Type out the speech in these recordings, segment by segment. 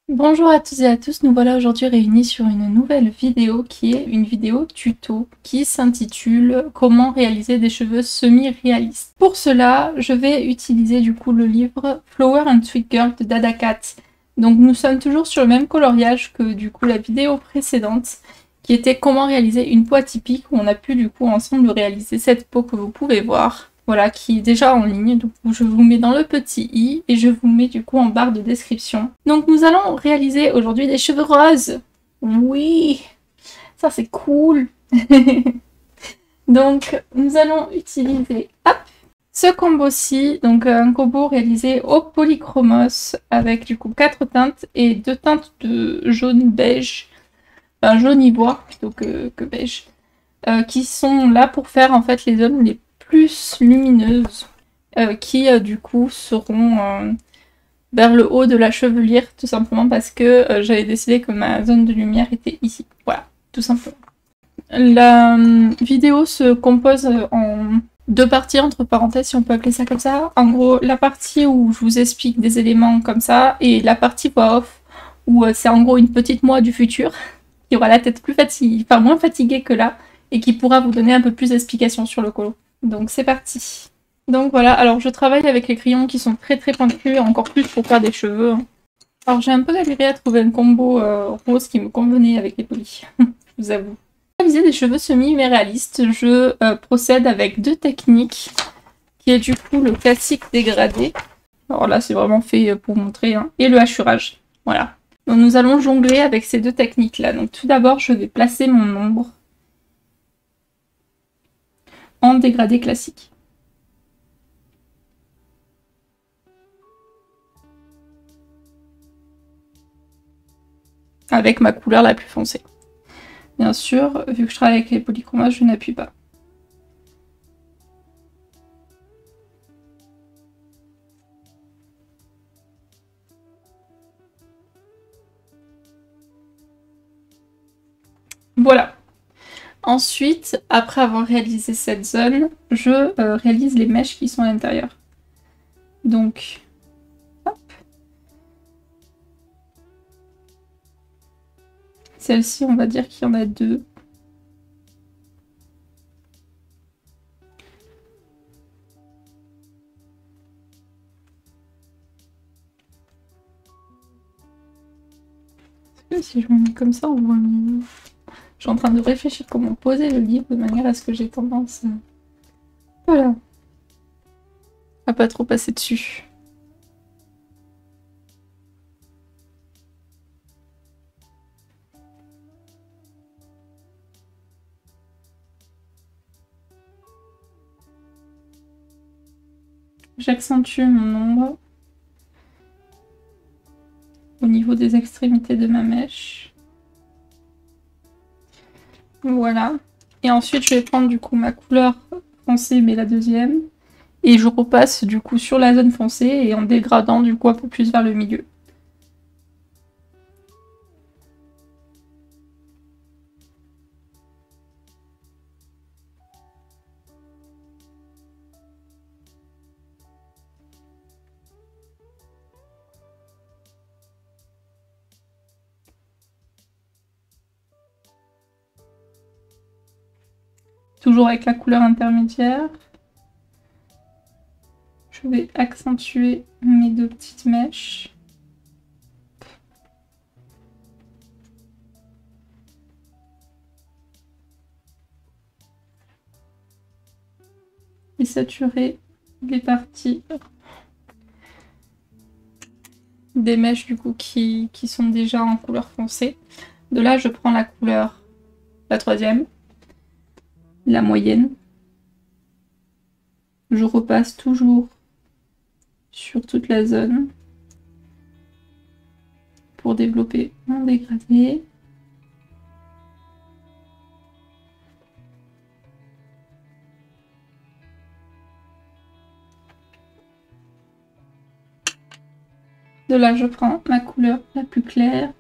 Bonjour à tous et à tous, nous voilà aujourd'hui réunis sur une nouvelle vidéo qui est une vidéo tuto qui s'intitule Comment réaliser des cheveux semi-réalistes. Pour cela, je vais utiliser du coup le livre Flower and Sweet Girl de Dada Cat. Donc nous sommes toujours sur le même coloriage que du coup la vidéo précédente qui était comment réaliser une peau atypique où on a pu du coup ensemble réaliser cette peau que vous pouvez voir. Voilà, qui est déjà en ligne, donc je vous mets dans le petit i et je vous mets du coup en barre de description. Donc nous allons réaliser aujourd'hui des cheveux roses. Oui, ça c'est cool. Donc nous allons utiliser ce combo-ci, donc un combo réalisé au polychromos avec du coup 4 teintes et 2 teintes de jaune beige, enfin jaune ivoire plutôt que beige, qui sont là pour faire en fait les zones les plus lumineuses qui du coup seront vers le haut de la chevelure tout simplement parce que j'avais décidé que ma zone de lumière était ici. Voilà, tout simplement. La vidéo se compose en deux parties, entre parenthèses, si on peut appeler ça comme ça. En gros, la partie où je vous explique des éléments comme ça et la partie voix off où c'est en gros une petite moi du futur qui aura la tête plus fatiguée, enfin moins fatiguée que là et qui pourra vous donner un peu plus d'explications sur le colo. Donc c'est parti. Donc voilà, alors je travaille avec les crayons qui sont très pointus, encore plus pour faire des cheveux. Alors j'ai un peu galéré à trouver un combo rose qui me convenait avec les polis, je vous avoue. Pour réaliser des cheveux semi-réalistes, je procède avec deux techniques, qui est du coup le classique dégradé. Alors là c'est vraiment fait pour montrer, hein, et le hachurage. Voilà. Donc nous allons jongler avec ces deux techniques-là. Donc tout d'abord je vais placer mon ombre en dégradé classique. Avec ma couleur la plus foncée. Bien sûr, vu que je travaille avec les polychromas, je n'appuie pas. Voilà. Ensuite, après avoir réalisé cette zone, je réalise les mèches qui sont à l'intérieur. Donc, hop. Celle-ci, on va dire qu'il y en a deux. Si je me mets comme ça, on voit mieux. Je suis en train de réfléchir comment poser le livre de manière à ce que j'ai tendance voilà, à pas trop passer dessus. J'accentue mon ombre au niveau des extrémités de ma mèche. Voilà. Et ensuite, je vais prendre du coup ma couleur foncée, mais la deuxième. Et je repasse du coup sur la zone foncée et en dégradant du coup un peu plus vers le milieu. Toujours avec la couleur intermédiaire. Je vais accentuer mes deux petites mèches. Et saturer les parties des mèches du coup qui sont déjà en couleur foncée. De là, je prends la couleur, la troisième, la moyenne. Je repasse toujours sur toute la zone pour développer mon dégradé. De là, je prends ma couleur la plus claire.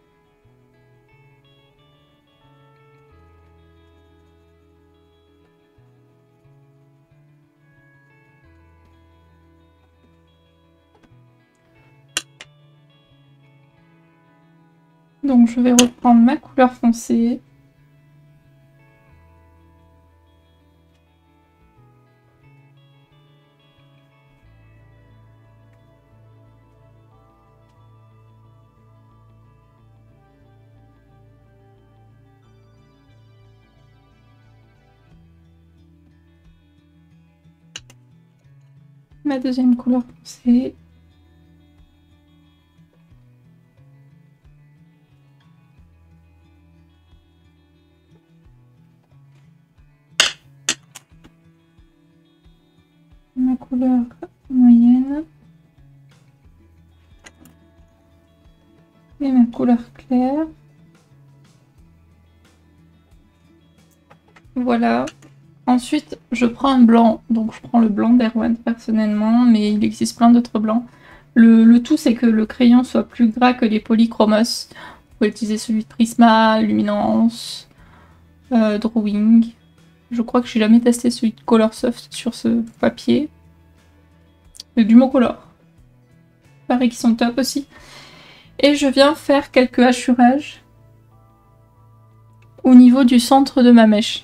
Donc je vais reprendre ma couleur foncée. Ma deuxième couleur foncée. Ma couleur moyenne. Et ma couleur claire. Voilà. Ensuite, je prends un blanc. Donc je prends le blanc d'Erwan personnellement, mais il existe plein d'autres blancs. Le tout, c'est que le crayon soit plus gras que les polychromos. Vous pouvez utiliser celui de Prisma, Luminance, Drawing. Je crois que j'ai jamais testé celui de Colorsoft sur ce papier. Et du Mocolor. Pareil qu'ils sont top aussi. Et je viens faire quelques hachurages au niveau du centre de ma mèche.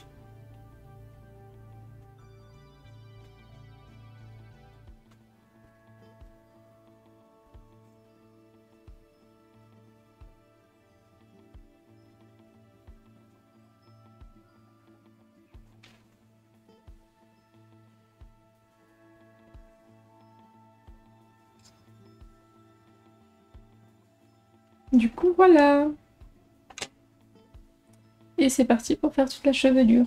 Du coup, voilà. Et c'est parti pour faire toute la chevelure.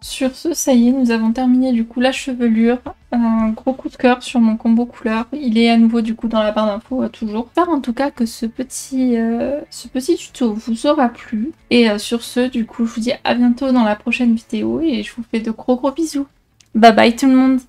Sur ce, ça y est, nous avons terminé du coup la chevelure. Un gros coup de cœur sur mon combo couleur. Il est à nouveau du coup dans la barre d'infos toujours. J'espère en tout cas que ce petit tuto vous aura plu. Et sur ce, du coup, je vous dis à bientôt dans la prochaine vidéo et je vous fais de gros bisous. Bye bye tout le monde!